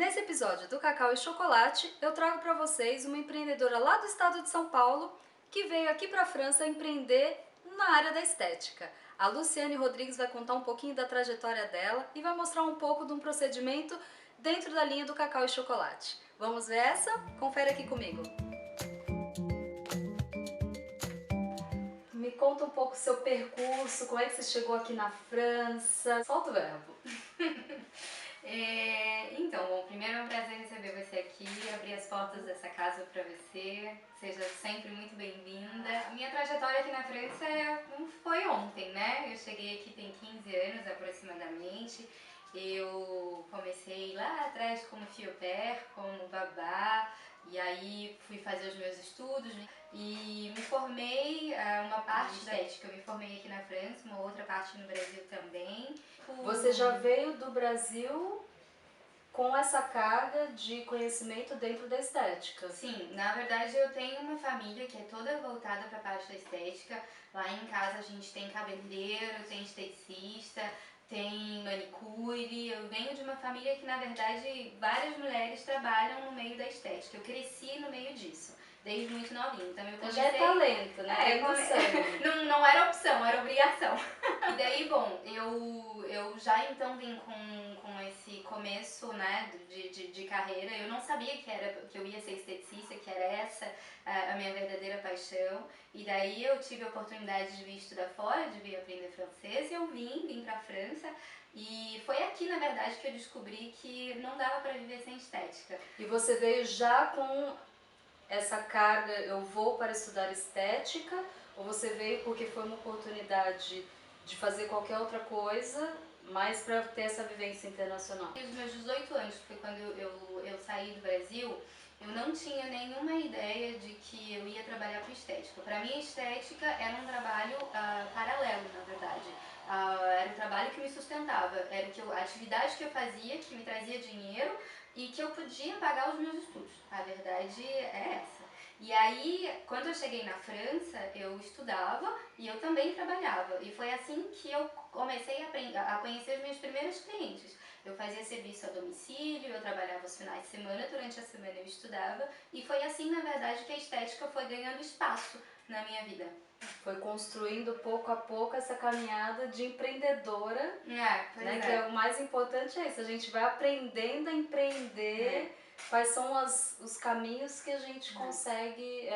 Nesse episódio do Cacau e Chocolate, eu trago para vocês uma empreendedora lá do estado de São Paulo que veio aqui para a França empreender na área da estética. A Luciane Rodrigues vai contar um pouquinho da trajetória dela e vai mostrar um pouco de um procedimento dentro da linha do Cacau e Chocolate. Vamos ver essa? Confere aqui comigo. Me conta um pouco o seu percurso, como é que você chegou aqui na França. Solta o verbo. Então, bom, primeiro é um prazer receber você aqui, abrir as portas dessa casa para você, seja sempre muito bem-vinda. A minha trajetória aqui na França não foi ontem, né? Eu cheguei aqui tem 15 anos aproximadamente. Eu comecei lá atrás como fille au pair, como babá, e aí fui fazer os meus estudos e me formei, uma parte da estética, eu me formei aqui na França, uma outra parte no Brasil também. Você já veio do Brasil com essa carga de conhecimento dentro da estética? Sim, na verdade eu tenho uma família que é toda voltada para a parte da estética. Lá em casa a gente tem cabeleireiro, tem esteticista, tem manicure. Eu venho de uma família que na verdade várias mulheres trabalham no meio da estética. Eu cresci no meio disso, desde muito novinha. Então eu comecei... Já é talento, né? Não era opção, era obrigação. E daí, bom, eu já então vim com esse começo, né, de carreira. Eu não sabia que eu ia ser esteticista, que era essa a minha verdadeira paixão. E daí eu tive a oportunidade de vir estudar fora, de vir aprender francês, e eu vim pra França. E foi aqui, na verdade, que eu descobri que não dava pra viver sem estética. E você veio já com essa carga, eu vou para estudar estética, ou você veio porque foi uma oportunidade de fazer qualquer outra coisa, mas para ter essa vivência internacional? Os meus 18 anos, que foi quando eu saí do Brasil, eu não tinha nenhuma ideia de que eu ia trabalhar com estética. Para mim, estética era um trabalho paralelo, na verdade. Era um trabalho que me sustentava, era a atividade que eu fazia, que me trazia dinheiro e que eu podia pagar os meus estudos. A verdade é essa. E aí, quando eu cheguei na França, eu estudava e eu também trabalhava. E foi assim que eu comecei a conhecer os meus primeiros clientes. Eu fazia serviço a domicílio, eu trabalhava os finais de semana, durante a semana eu estudava. E foi assim, na verdade, que a estética foi ganhando espaço na minha vida. Foi construindo pouco a pouco essa caminhada de empreendedora, né? Que é o mais importante é isso, a gente vai aprendendo a empreender, quais são os caminhos que a gente consegue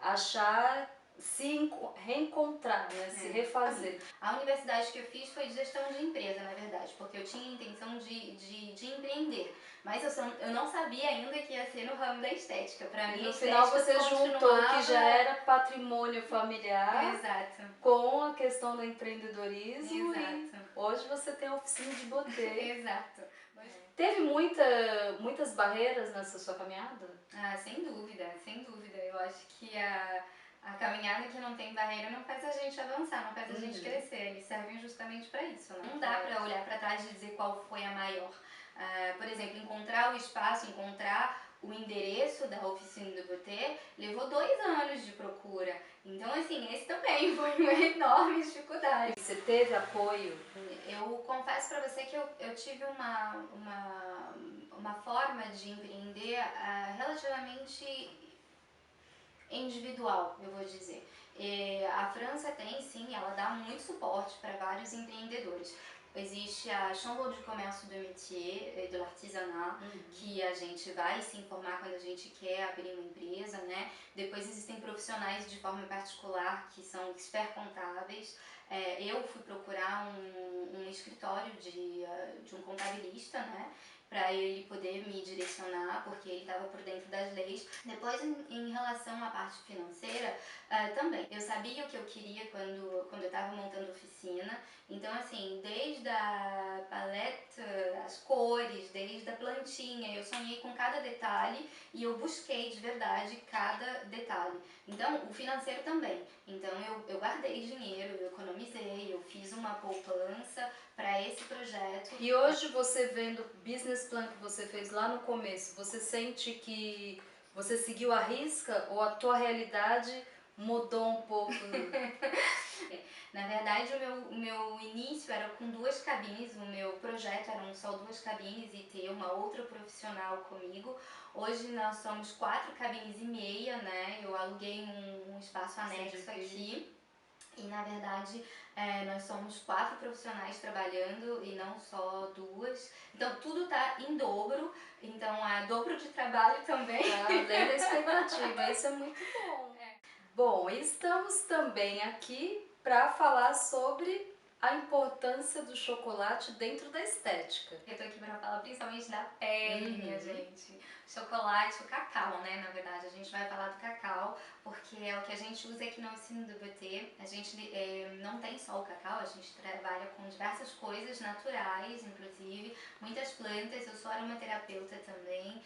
achar, se reencontrar, né? Se refazer. A universidade que eu fiz foi de gestão de empresa, na verdade, porque eu tinha a intenção de empreender, mas eu não sabia ainda que ia ser no ramo da estética. Para mim, no final você juntou que já era patrimônio familiar. Exato. Com a questão do empreendedorismo. Exato. E hoje você tem a oficina de botê. Exato. Teve muitas barreiras nessa sua caminhada? Sem dúvida, sem dúvida. Eu acho que a caminhada que não tem barreira não faz a gente avançar, não faz a gente crescer. Eles servem justamente para isso, né? Não dá para olhar para trás e dizer qual foi a maior. Por exemplo, encontrar o espaço, encontrar o endereço da oficina do botê levou 2 anos de procura. Então, assim, esse também foi uma enorme dificuldade. Você teve apoio? Eu confesso para você que eu tive uma forma de empreender relativamente individual, eu vou dizer. A França tem, sim, ela dá muito suporte para vários empreendedores. Existe a Chambre de Comércio do Métier e do Artisanat, que a gente vai se informar quando a gente quer abrir uma empresa, né? Depois existem profissionais de forma particular que são expert contábeis. Eu fui procurar um escritório de um contabilista, né? Para ele poder me direcionar, porque ele estava por dentro das leis. Depois, em relação à parte financeira, também. Eu sabia o que eu queria quando eu estava montando a oficina. Então, assim, desde a paleta, as cores, desde a plantinha, eu sonhei com cada detalhe e eu busquei de verdade cada detalhe. Então, o financeiro também. Então, eu guardei dinheiro, eu economizei, eu fiz uma poupança para esse projeto. E hoje você vendo o business plan que você fez lá no começo, você sente que você seguiu a risca ou a tua realidade mudou um pouco? Na verdade, o meu início era com 2 cabines, o meu projeto eram só 2 cabines e ter uma outra profissional comigo. Hoje nós somos 4 cabines e meia, né? Eu aluguei um espaço anexo aqui. E na verdade nós somos 4 profissionais trabalhando e não só 2. Então tudo tá em dobro, então é dobro de trabalho também. Além da expectativa, isso é muito bom. Bom, estamos também aqui para falar sobre a importância do chocolate dentro da estética. Eu tô aqui pra falar principalmente da pele, minha gente. Chocolate, o cacau, né? Na verdade, a gente vai falar do cacau, porque é o que a gente usa aqui no ensino do BT. A gente não tem só o cacau, a gente trabalha com diversas coisas naturais, inclusive, muitas plantas. Eu sou aromaterapeuta também,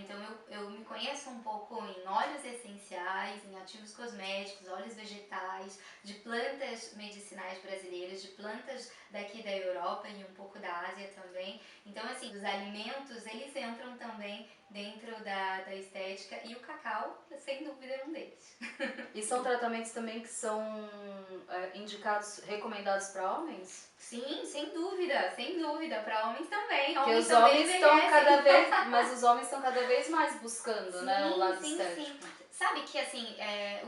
então eu me conheço um pouco em óleos essenciais, em ativos cosméticos, óleos vegetais, de plantas medicinais brasileiras, de plantas daqui da Europa e um pouco da Ásia também. Então, assim, os alimentos, eles entram também dentro da estética e o cacau, sem dúvida, é um deles. E são tratamentos também que são indicados, recomendados para homens? Sim, sem dúvida, para homens também. Porque Homens os também homens estão envelhecem. mas os homens estão cada vez mais buscando, Sim, né, o lado sim, estético. sim. Sabe que assim,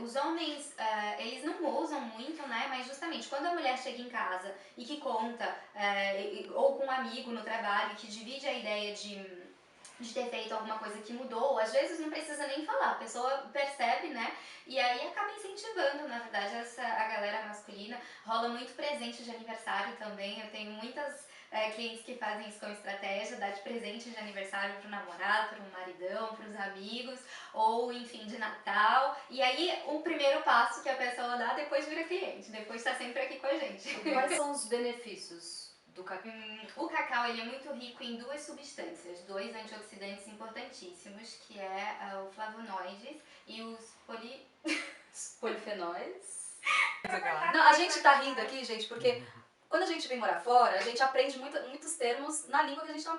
os homens, eles não usam muito, né? Mas justamente quando a mulher chega em casa e que conta, ou com um amigo no trabalho que divide a ideia de ter feito alguma coisa que mudou, às vezes não precisa nem falar, a pessoa percebe, né? E aí acaba incentivando, na verdade, a galera masculina. Rola muito presente de aniversário também, eu tenho muitas clientes que fazem isso com estratégia, dar de presente de aniversário pro namorado, pro maridão, pros amigos, ou enfim, de Natal. E aí o primeiro passo que a pessoa dá, depois vira cliente, depois tá sempre aqui com a gente. Quais são os benefícios do cacau? O cacau ele é muito rico em 2 substâncias, 2 antioxidantes importantíssimos, que é o flavonoides e os Polifenóis. Não, a gente tá rindo aqui, gente, porque quando a gente vem morar fora, a gente aprende muitos termos na língua que a gente tá,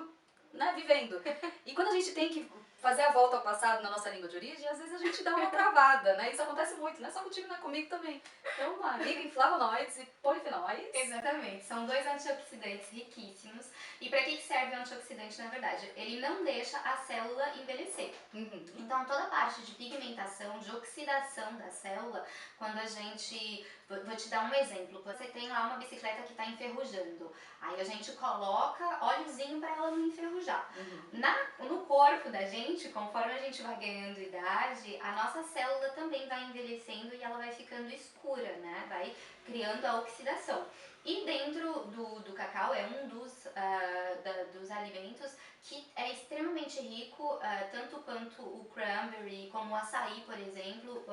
né, vivendo. E quando a gente tem que fazer a volta ao passado na nossa língua de origem, às vezes a gente dá uma travada, né? Isso acontece muito, não é só contigo, não é comigo também. Então, rico em flavonoides e polifenóis. Exatamente, são 2 antioxidantes riquíssimos. E para que serve o antioxidante, na verdade? Ele não deixa a célula envelhecer. Então, toda a parte de pigmentação, de oxidação da célula, quando a gente... Vou te dar um exemplo. Você tem lá uma bicicleta que está enferrujando. Aí a gente coloca óleozinho para ela não enferrujar. No corpo da gente, conforme a gente vai ganhando idade, a nossa célula também vai envelhecendo e ela vai ficando escura, né? Vai criando a oxidação. E dentro do cacau é um dos alimentos que é extremamente rico, tanto quanto o cranberry, como o açaí, por exemplo,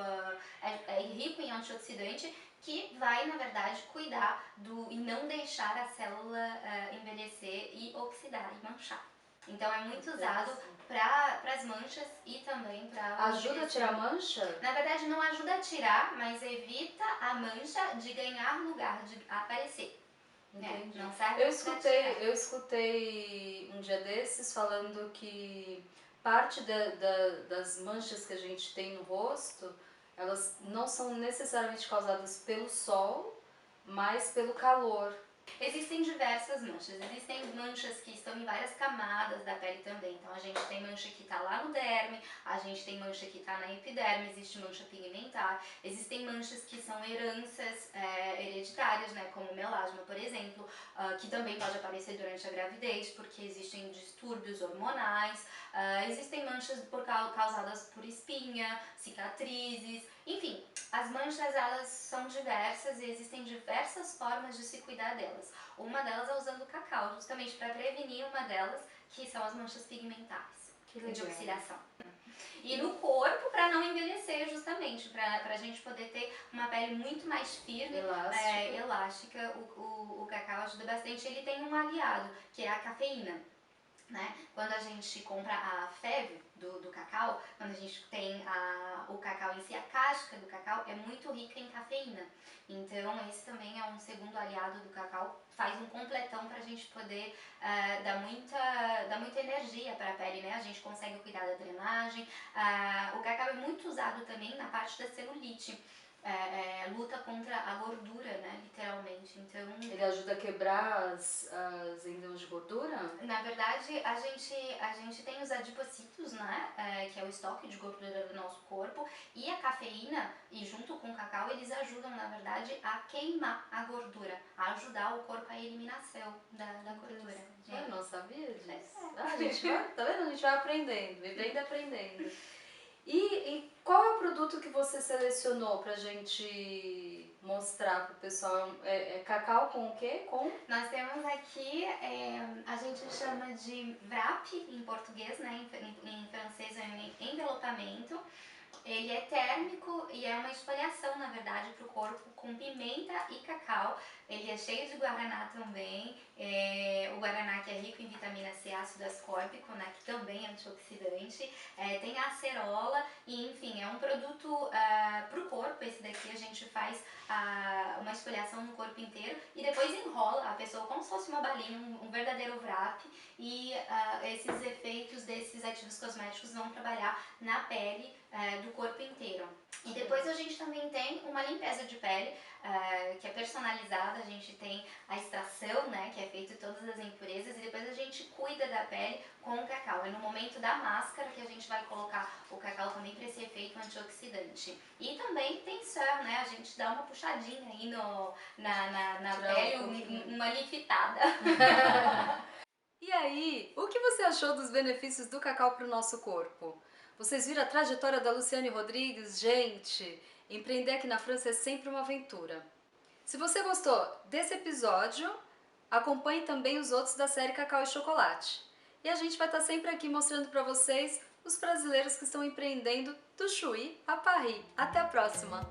é rico em antioxidante, que vai, na verdade, cuidar e não deixar a célula envelhecer e oxidar e manchar. Então é muito usado para as manchas e também para... Ajuda a tirar mancha? Na verdade não ajuda a tirar, mas evita a mancha de ganhar lugar, de aparecer. Entendi. Não serve Eu escutei um dia desses falando que parte das manchas que a gente tem no rosto, elas não são necessariamente causadas pelo sol, mas pelo calor. Existem diversas manchas, existem manchas que estão em várias camadas da pele também. Então a gente tem mancha que está lá no derme, a gente tem mancha que está na epiderme, existe mancha pigmentar, existem manchas que são heranças hereditárias, né, como melasma, por exemplo, que também pode aparecer durante a gravidez, porque existem distúrbios hormonais, existem manchas causadas por espinha, cicatrizes, enfim, as manchas elas são diversas e existem diversas formas de se cuidar delas. Uma delas é usando o cacau, justamente para prevenir uma delas, que são as manchas pigmentais, de oxidação. E no corpo, para não envelhecer, justamente, para a gente poder ter uma pele muito mais firme, elástica. O cacau ajuda bastante. Ele tem um aliado, que é a cafeína. Né? Quando a gente compra a fève do cacau, quando a gente tem o cacau em si, a casca do cacau é muito rica em cafeína. Então esse também é um segundo aliado do cacau, faz um completão para a gente poder dar muita energia para a pele, né? A gente consegue cuidar da drenagem. O cacau é muito usado também na parte da celulite. luta contra a gordura, né, literalmente. Então, ele ajuda a quebrar as enzimas de gordura? Na verdade, a gente tem os adipocitos, né, que é o estoque de gordura do nosso corpo, e a cafeína, e junto com o cacau, eles ajudam, na verdade, a queimar a gordura, a ajudar o corpo a eliminação da gordura. Eu não sabia disso. A gente vai, tá vendo? A gente vai aprendendo, vivendo e aprendendo. E qual é o produto que você selecionou pra gente mostrar pro pessoal? É cacau com o quê? Nós temos aqui, a gente chama de wrap em português, né? Em francês é envelopamento. Ele é térmico e é uma esfoliação, na verdade, para o corpo com pimenta e cacau. Ele é cheio de guaraná também, o guaraná que é rico em vitamina C, ácido ascórbico, né, que também é antioxidante, tem a acerola e, enfim, é um produto para o corpo. Esse daqui a gente faz uma esfoliação no corpo inteiro e depois enrola a pessoa como se fosse uma balinha, um verdadeiro wrap, e esses efeitos desses ativos cosméticos vão trabalhar na pele do corpo inteiro. E depois a gente também tem uma limpeza de pele que é personalizada. A gente tem a extração, né, que é feito todas as impurezas, e depois a gente cuida da pele com o cacau. É no momento da máscara que a gente vai colocar o cacau também para esse efeito antioxidante. E também tem serum, né, a gente dá uma puxadinha aí na pele, uma liftada. E aí, o que você achou dos benefícios do cacau para o nosso corpo? Vocês viram a trajetória da Luciane Rodrigues? Gente, empreender aqui na França é sempre uma aventura. Se você gostou desse episódio, acompanhe também os outros da série Cacau e Chocolate. E a gente vai estar sempre aqui mostrando para vocês os brasileiros que estão empreendendo do Chuí a Paris. Até a próxima!